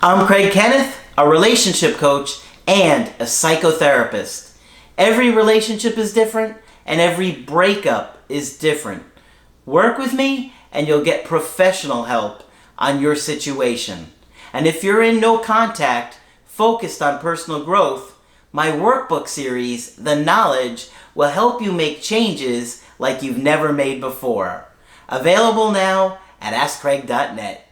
I'm Craig Kenneth, a relationship coach and a psychotherapist. Every relationship is different and every breakup is different. Work with me and you'll get professional help on your situation. And if you're in no contact, focused on personal growth, my workbook series, The Knowledge, will help you make changes like you've never made before. Available now at AskCraig.net.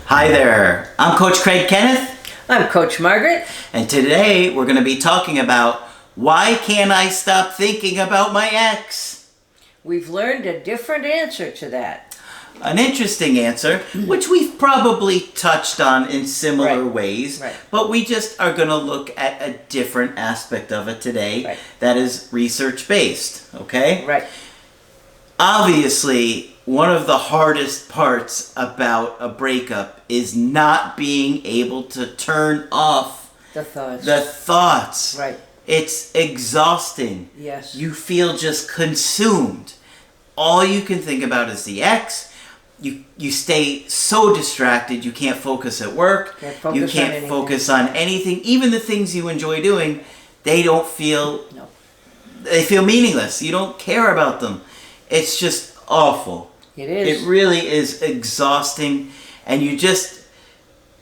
Hi there, I'm Coach Craig Kenneth. I'm Coach Margaret. And today we're going to be talking about why can't I stop thinking about my ex? We've learned a different answer to that. An interesting answer, which we've probably touched on in similar ways, but we just are going to look at a different aspect of it today that is research-based, okay? Right. Obviously, one of the hardest parts about a breakup is not being able to turn off the thoughts. Right. It's exhausting. Yes. You feel just consumed. All you can think about is the ex. You stay so distracted you can't focus at work. You can't focus on anything. Even the things you enjoy doing, they feel meaningless. You don't care about them. It's just awful. It is. It really is exhausting. And you just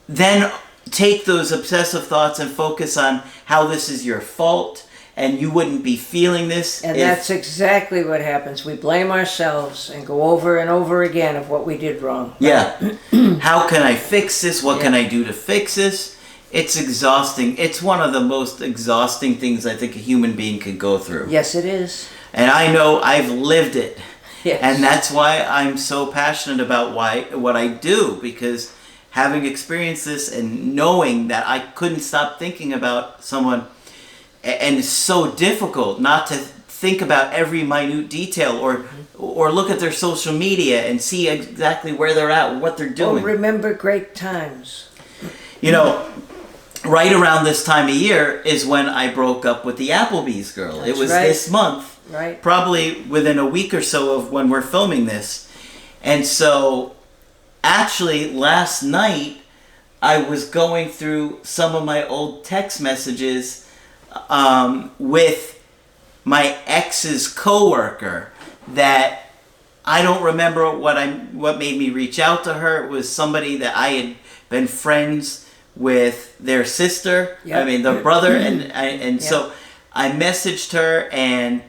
then take those obsessive thoughts and focus on how this is your fault and you wouldn't be feeling this. And that's exactly what happens. We blame ourselves and go over and over again of what we did wrong. Yeah. How can I fix this? What can I do to fix this? It's exhausting. It's one of the most exhausting things I think a human being could go through. Yes, it is. And I know I've lived it. Yes. And that's why I'm so passionate about what I do, because having experienced this and knowing that I couldn't stop thinking about someone, and it's so difficult not to think about every minute detail or look at their social media and see exactly where they're at, what they're doing. Or remember great times. You know, right around this time of year is when I broke up with the Applebee's girl. That's it was right. This month. Right. Probably within a week or so of when we're filming this. And so, actually, last night, I was going through some of my old text messages with my ex's coworker that I don't remember what made me reach out to her. It was somebody that I had been friends with their sister, their brother, and so I messaged her and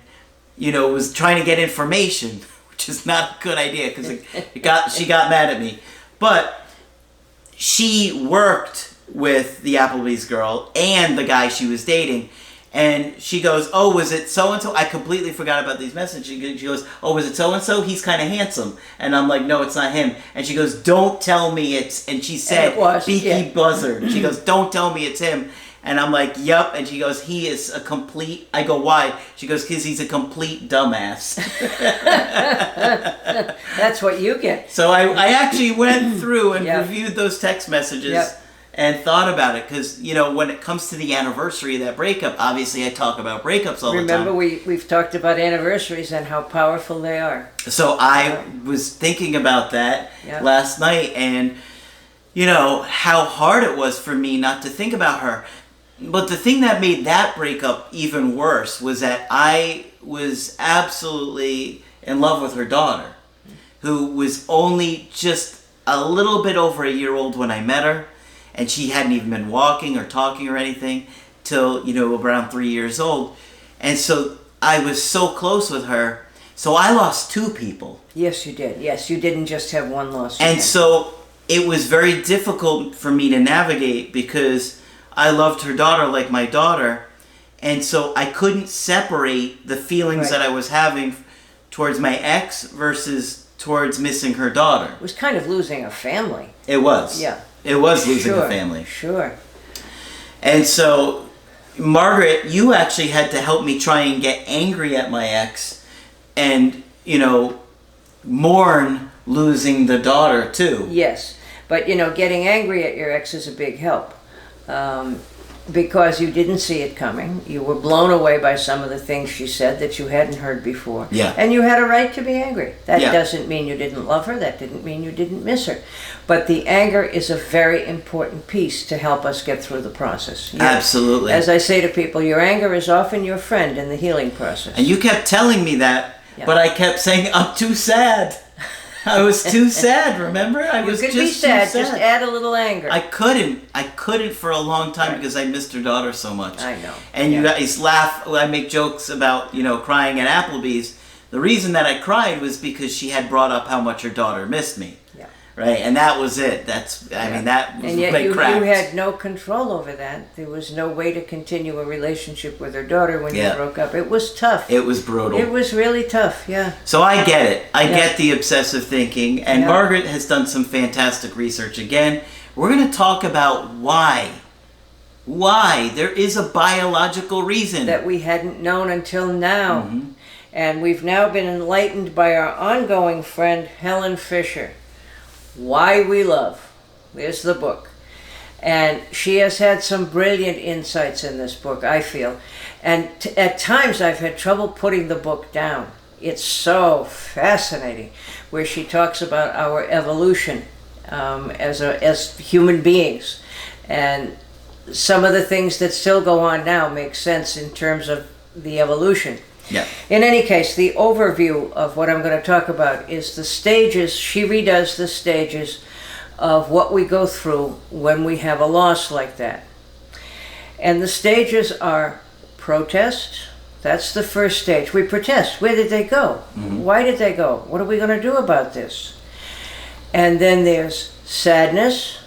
was trying to get information, which is not a good idea because she got mad at me. But she worked with the Applebee's girl and the guy she was dating. And she goes, "Oh, was it so-and-so?" I completely forgot about these messages. She goes, "Oh, was it so-and-so? He's kind of handsome." And I'm like, "No, it's not him." And she goes, "Don't tell me it's..." And she said, "Beaky Buzzard." She goes, "Don't tell me it's him." And I'm like, "Yup." And she goes, "He is a complete..." I go, "Why?" She goes, "Because he's a complete dumbass." That's what you get. So I actually went through and reviewed those text messages and thought about it. Because, when it comes to the anniversary of that breakup, obviously I talk about breakups all the time. Remember, we've talked about anniversaries and how powerful they are. So I was thinking about that last night and, how hard it was for me not to think about her. But the thing that made that breakup even worse was that I was absolutely in love with her daughter, who was only just a little bit over a year old when I met her, and she hadn't even been walking or talking or anything till, around 3 years old. And so I was so close with her, so I lost two people. Yes, you did. Yes, you didn't just have one loss. And so it was very difficult for me to navigate because I loved her daughter like my daughter, and so I couldn't separate the feelings that I was having towards my ex versus towards missing her daughter. It was kind of losing a family. It was. Yeah. It was losing a family. Sure. And so, Margaret, you actually had to help me try and get angry at my ex and, mourn losing the daughter too. Yes. But, getting angry at your ex is a big help. because you didn't see it coming. You were blown away by some of the things she said that you hadn't heard before. Yeah. And you had a right to be angry. That Yeah. doesn't mean you didn't love her. That didn't mean you didn't miss her. But the anger is a very important piece to help us get through the process. Absolutely. As I say to people, your anger is often your friend in the healing process. And you kept telling me that, Yeah. but I kept saying, I'm too sad. I was too sad, remember? I was you could just be sad, too sad. just add a little anger. I couldn't for a long time Right. because I missed her daughter so much. I know. And you Yeah. guys laugh when I make jokes about, crying at Applebee's. The reason that I cried was because she had brought up how much her daughter missed me. Yeah. Right? And that was it. That was And yet what you cracked. had no control over that. There was no way to continue a relationship with her daughter when Yeah. you broke up. It was tough. It was brutal. It was really tough, yeah. So I get it. I Yeah. get the obsessive thinking. And Yeah. Margaret has done some fantastic research. Again, we're going to talk about why. Why. There is a biological reason. That we hadn't known until now. Mm-hmm. And we've now been enlightened by our ongoing friend, Helen Fisher. Why We Love. There's the book. And she has had some brilliant insights in this book, I feel. And at times I've had trouble putting the book down. It's so fascinating, where she talks about our evolution as human beings. And some of the things that still go on now make sense in terms of the evolution. Yeah. In any case, the overview of what I'm going to talk about is the stages. She redoes the stages of what we go through when we have a loss like that. And the stages are protest. That's the first stage. We protest. Where did they go? Mm-hmm. Why did they go? What are we going to do about this? And then there's sadness.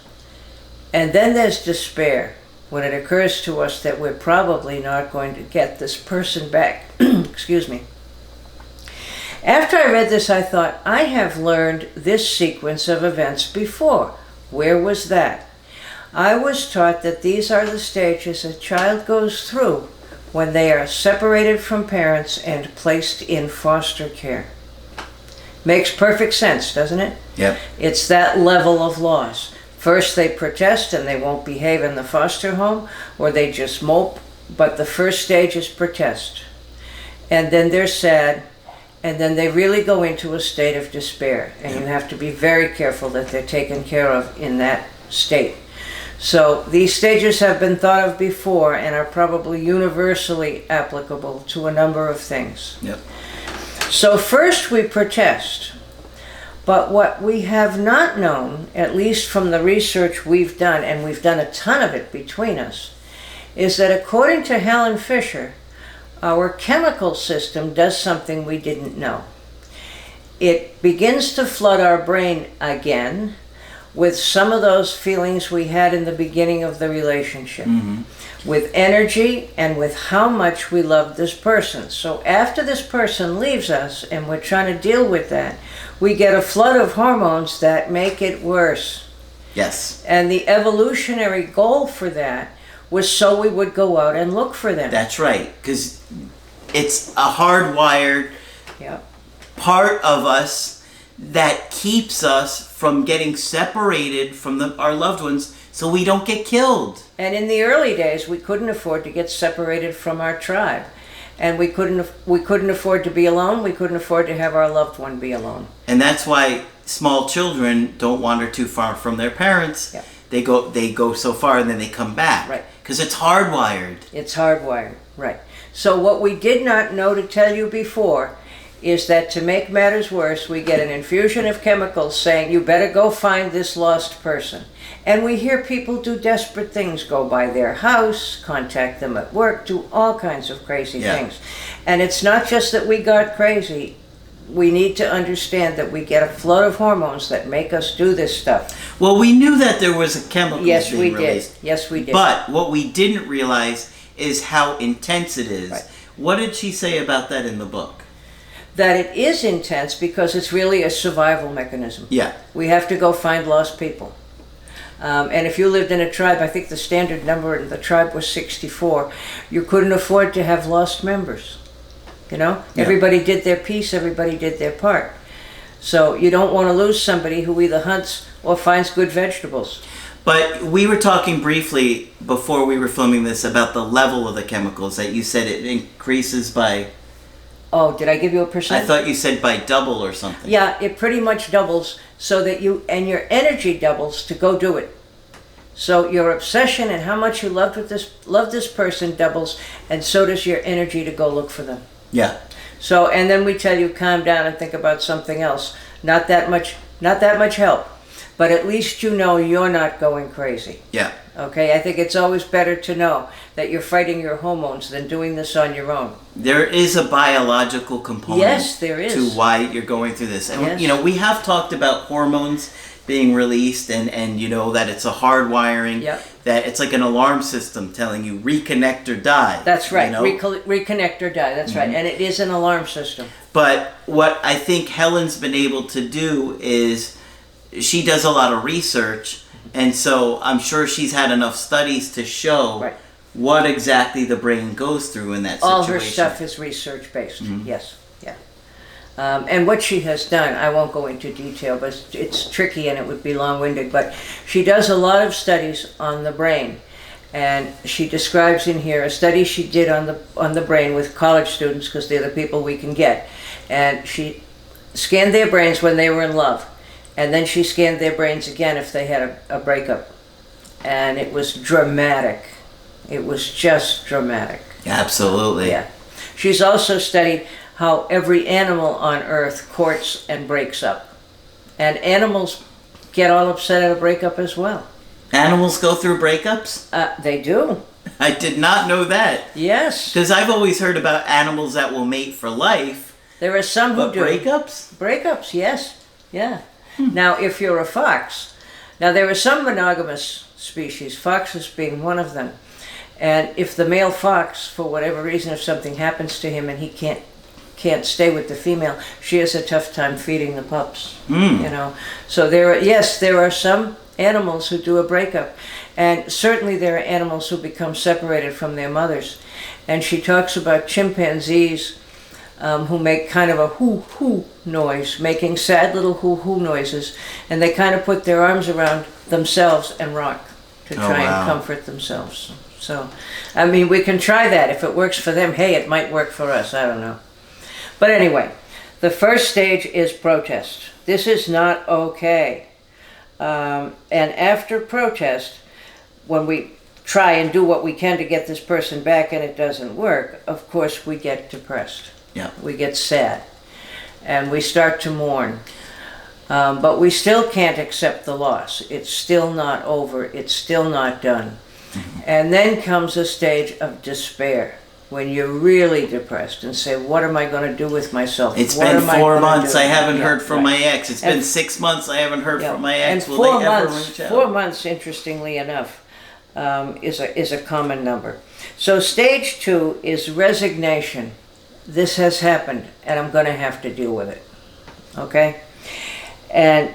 And then there's despair, when it occurs to us that we're probably not going to get this person back. Excuse me. After I read this, I thought, I have learned this sequence of events before. Where was that? I was taught that these are the stages a child goes through when they are separated from parents and placed in foster care. Makes perfect sense, doesn't it? Yep. It's that level of loss. First they protest and they won't behave in the foster home, or they just mope, but the first stage is protest. And then they're sad, and then they really go into a state of despair, and you have to be very careful that they're taken care of in that state. So these stages have been thought of before and are probably universally applicable to a number of things. Yep. So first we protest. But what we have not known, at least from the research we've done, and we've done a ton of it between us, is that according to Helen Fisher, our chemical system does something we didn't know. It begins to flood our brain again with some of those feelings we had in the beginning of the relationship, with energy and with how much we love this person. So after this person leaves us and we're trying to deal with that, we get a flood of hormones that make it worse. Yes. And the evolutionary goal for that was so we would go out and look for them. That's right. Because it's a hardwired Yeah. part of us that keeps us from getting separated from our loved ones so we don't get killed. And in the early days, we couldn't afford to get separated from our tribe. And we couldn't afford to be alone. We couldn't afford to have our loved one be alone. And that's why small children don't wander too far from their parents. Yeah. They go so far and then they come back. Right. Because it's hardwired. It's hardwired, right. So what we did not know to tell you before is that to make matters worse, we get an infusion of chemicals saying, you better go find this lost person. And we hear people do desperate things, go by their house, contact them at work, do all kinds of crazy things. And it's not just that we got crazy. We need to understand that we get a flood of hormones that make us do this stuff. Well, we knew that there was a chemical Yes, being we released. did. Yes, we did. But what we didn't realize is how intense it is. Right. What did she say about that in the book? That it is intense because it's really a survival mechanism. Yeah. We have to go find lost people. And if you lived in a tribe, I think the standard number in the tribe was 64, you couldn't afford to have lost members. You know? Yeah. Everybody did their piece, everybody did their part. So you don't want to lose somebody who either hunts or finds good vegetables. But we were talking briefly before we were filming this about the level of the chemicals that you said it increases by. Oh, did I give you a percent? I thought you said by double or something. Yeah, it pretty much doubles so that your energy doubles to go do it. So your obsession and how much you love this person doubles, and so does your energy to go look for them. Yeah. So, and then we tell you calm down and think about something else. Not that much help, but at least you know you're not going crazy. Yeah. Okay, I think it's always better to know that you're fighting your hormones than doing this on your own. There is a biological component. Yes, there is. To why you're going through this. And, Yes. we have talked about hormones being released and that it's a hardwiring, Yep. that it's like an alarm system telling you reconnect or die. That's right, you know? reconnect or die, that's right, and it is an alarm system. But what I think Helen's been able to do is she does a lot of research, and so I'm sure she's had enough studies to show Right. what exactly the brain goes through in that situation. All her stuff is research-based, yes, yeah. And what she has done, I won't go into detail, but it's tricky and it would be long-winded, but she does a lot of studies on the brain. And she describes in here a study she did on the brain with college students, because they're the people we can get. And she scanned their brains when they were in love. And then she scanned their brains again if they had a breakup. And it was dramatic. It was just dramatic. Absolutely. Yeah. She's also studied how every animal on Earth courts and breaks up. And animals get all upset at a breakup as well. Animals go through breakups? They do. I did not know that. Yes. Because I've always heard about animals that will mate for life. There are some who But do. breakups? Breakups, yes. Yeah. Now, if you're a fox, now there are some monogamous species, foxes being one of them. And if the male fox, for whatever reason, if something happens to him and he can't stay with the female, she has a tough time feeding the pups. So there are some animals who do a breakup, and certainly there are animals who become separated from their mothers. And she talks about chimpanzees who make kind of a hoo-hoo noise, making sad little hoo-hoo noises, and they kind of put their arms around themselves and rock to try and comfort themselves. So, I mean, we can try that. If it works for them, hey, it might work for us. I don't know. But anyway, the first stage is protest. This is not okay. And after protest, when we try and do what we can to get this person back and it doesn't work, of course we get depressed. Yeah. We get sad. And we start to mourn. But we still can't accept the loss. It's still not over. It's still not done. And then comes a stage of despair, when you're really depressed and say, what am I going to do with myself? It's what been 4 months, I haven't Yeah, heard from right. my ex. It's been 6 months, I haven't heard from my ex. And Will 4 they ever months, reach out? 4 months, interestingly enough, is a common number. So stage 2 is resignation. This has happened, and I'm going to have to deal with it. Okay? And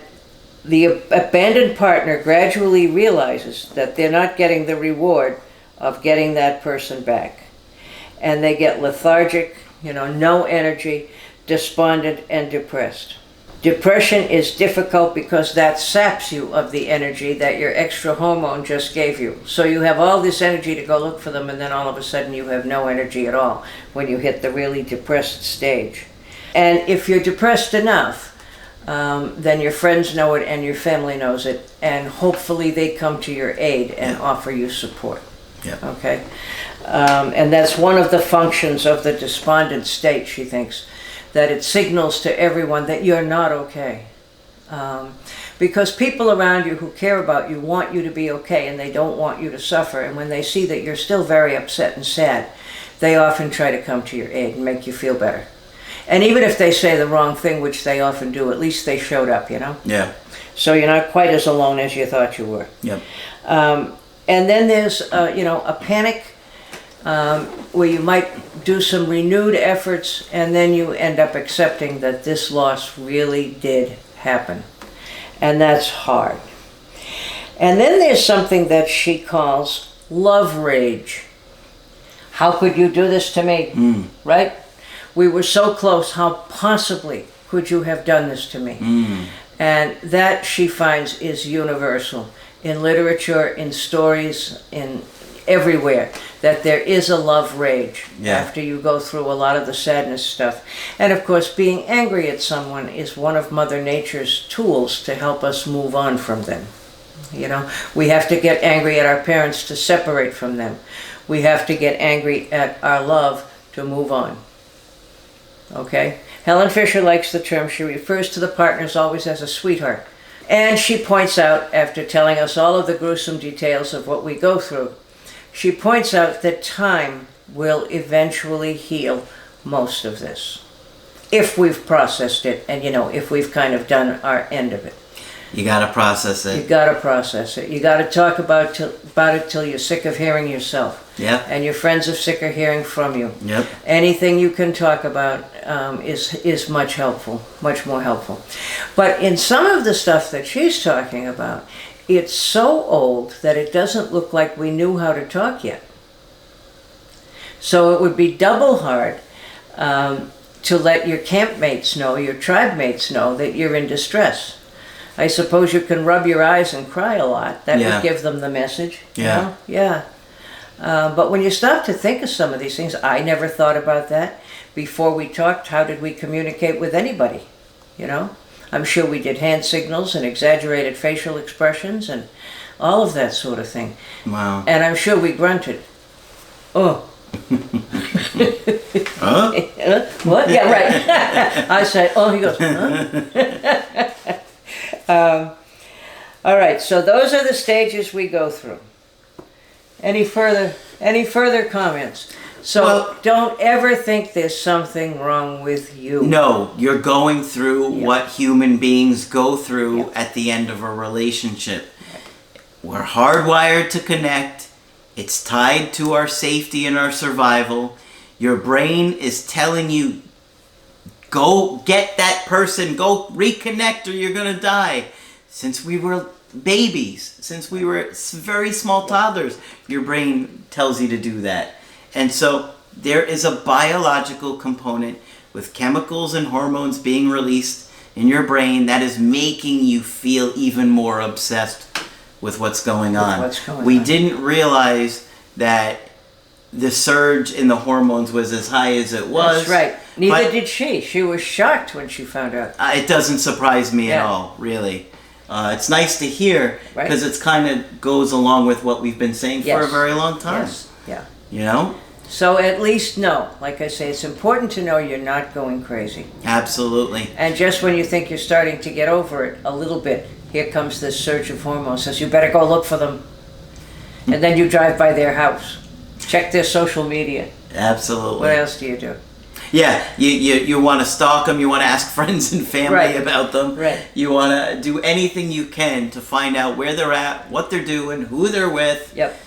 the abandoned partner gradually realizes that they're not getting the reward of getting that person back. And they get lethargic, no energy, despondent, and depressed. Depression is difficult because that saps you of the energy that your extra hormone just gave you. So you have all this energy to go look for them, and then all of a sudden you have no energy at all when you hit the really depressed stage. And if you're depressed enough, then your friends know it and your family knows it, and hopefully they come to your aid and offer you support. Yeah. Okay? And that's one of the functions of the despondent state, she thinks, that it signals to everyone that you're not okay. Because people around you who care about you want you to be okay, and they don't want you to suffer, and when they see that you're still very upset and sad, they often try to come to your aid and make you feel better. And even if they say the wrong thing, which they often do, at least they showed up, Yeah. So you're not quite as alone as you thought you were. Yep. And then there's, a panic where you might do some renewed efforts, and then you end up accepting that this loss really did happen. And that's hard. And then there's something that she calls love rage. How could you do this to me? Right? We were so close. How possibly could you have done this to me? And that, she finds, is universal. in literature, in stories, in everywhere, that there is a love rage after you go through a lot of the sadness stuff. And of course, being angry at someone is one of Mother Nature's tools to help us move on from them. You know, we have to get angry at our parents to separate from them. We have to get angry at our love to move on. Okay? Helen Fisher likes the term. She refers to the partners always as a sweetheart. And she points out, after telling us all of the gruesome details of what we go through, she points out that time will eventually heal most of this. If we've processed it and, you know, if we've kind of done our end of it. You gotta process it. You gotta process it. You gotta talk about it till you're sick of hearing yourself. Yep. And your friends are sick of hearing from you. Yep. Anything you can talk about is much more helpful. But in some of the stuff that she's talking about, it's so old that it doesn't look like we knew how to talk yet. So it would be double hard to let your campmates know, your tribe mates know that you're in distress. I suppose you can rub your eyes and cry a lot. That would give them the message. Yeah. You know? Yeah. But when you stop to think of some of these things, I never thought about that. Before we talked, how did we communicate with anybody? You know? I'm sure we did hand signals and exaggerated facial expressions and all of that sort of thing. Wow. And I'm sure we grunted. Oh. Huh? What? Yeah, right. I said, oh, he goes, huh? All right, so those are the stages we go through. Any further comments? So don't ever think there's something wrong with you. No, you're going through what human beings go through at the end of a relationship. We're hardwired to connect. It's tied to our safety and our survival. Your brain is telling you, go get that person, go reconnect or you're going to die. Since we were babies, since we were very small toddlers, your brain tells you to do that. And so there is a biological component with chemicals and hormones being released in your brain that is making you feel even more obsessed with what's going on. We didn't realize that the surge in the hormones was as high as it was. That's right. Neither did she. She was shocked when she found out. It doesn't surprise me at all, really. It's nice to hear because it's kind of goes along with what we've been saying for a very long time. Yes. Yeah. You know? So at least know, like I say, it's important to know you're not going crazy. Absolutely. And just when you think you're starting to get over it a little bit, here comes this surge of hormones, says you better go look for them. And then you drive by their house. Check their social media. Absolutely. What else do you do? Yeah, you want to stalk them, you want to ask friends and family about them. Right. You want to do anything you can to find out where they're at, what they're doing, who they're with. Yep.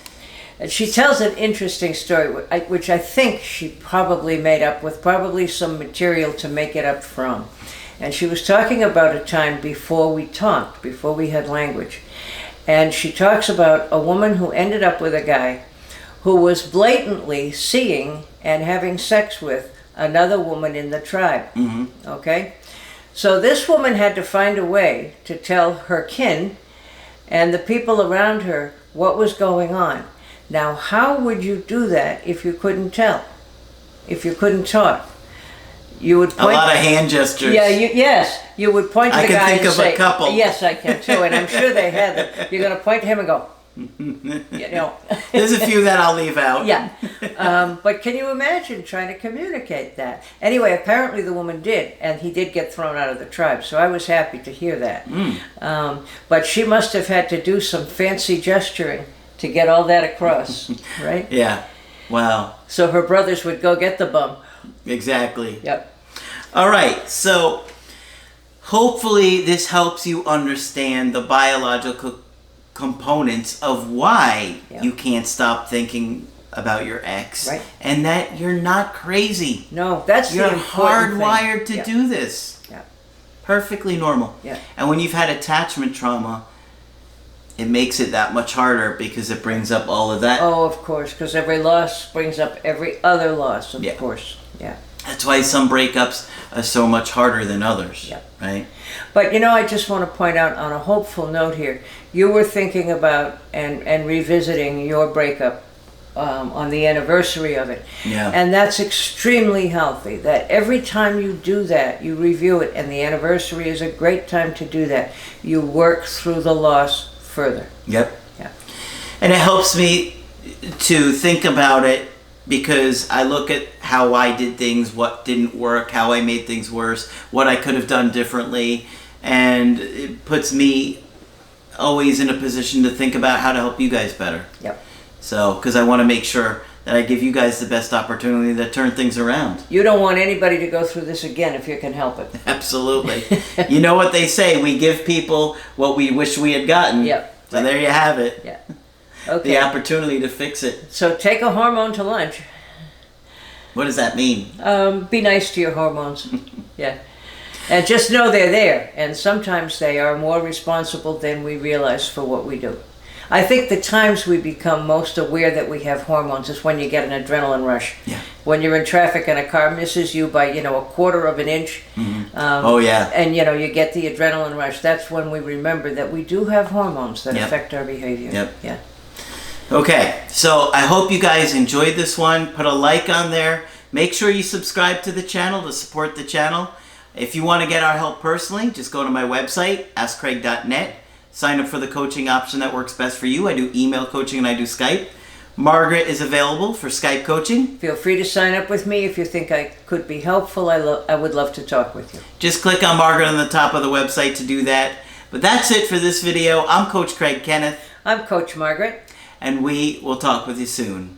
And she tells an interesting story, which I think she probably made up with probably some material to make it up from. And she was talking about a time before we talked, before we had language. And she talks about a woman who ended up with a guy who was blatantly seeing and having sex with another woman in the tribe. Mm-hmm. Okay? So this woman had to find a way to tell her kin and the people around her what was going on. Now, how would you do that if you couldn't tell? If you couldn't talk? You would point... A lot of hand gestures. Yeah, yes. You would point to the guy and say... I can think of a couple. Yes, I can too, and I'm sure they had them. You're going to point to him and go... You know. There's a few that I'll leave out. Yeah. But can you imagine trying to communicate that? Anyway, apparently the woman did, and he did get thrown out of the tribe, so I was happy to hear that. But she must have had to do some fancy gesturing to get all that across, right? Yeah. Wow. So her brothers would go get the bum. Exactly. Yep. All right, so hopefully this helps you understand the biological components of why you can't stop thinking about your ex, and that you're not crazy. No, that's you're the important hardwired thing. to do this. Yeah. Perfectly normal. Yeah. And when you've had attachment trauma, it makes it that much harder because it brings up all of that. Oh, of course, because every loss brings up every other loss, of course. Yeah. That's why some breakups so much harder than others. Yep. Right? But I just want to point out on a hopeful note here, you were thinking about and revisiting your breakup on the anniversary of it. Yeah. And that's extremely healthy, that every time you do that, you review it, and the anniversary is a great time to do that. You work through the loss further. Yep. Yeah. And it helps me to think about it, because I look at how I did things, what didn't work, how I made things worse, what I could have done differently, and it puts me always in a position to think about how to help you guys better. Yep. So, because I want to make sure that I give you guys the best opportunity to turn things around. You don't want anybody to go through this again if you can help it. Absolutely. You know what they say, we give people what we wish we had gotten. Yep. So there you have it. Yeah. Okay. The opportunity to fix it. So take a hormone to lunch. What does that mean? Be nice to your hormones. Yeah. And just know they're there. And sometimes they are more responsible than we realize for what we do. I think the times we become most aware that we have hormones is when you get an adrenaline rush. Yeah. When you're in traffic and a car misses you by, a quarter of an inch. Mm-hmm. Oh, yeah. And, you get the adrenaline rush. That's when we remember that we do have hormones that affect our behavior. Yep. Yeah. Okay, so I hope you guys enjoyed this one. Put a like on there. Make sure you subscribe to the channel to support the channel. If you want to get our help personally, just go to my website, askcraig.net. Sign up for the coaching option that works best for you. I do email coaching and I do Skype. Margaret is available for Skype coaching. Feel free to sign up with me if you think I could be helpful. I would love to talk with you. Just click on Margaret on the top of the website to do that. But that's it for this video. I'm Coach Craig Kenneth. I'm Coach Margaret. And we will talk with you soon.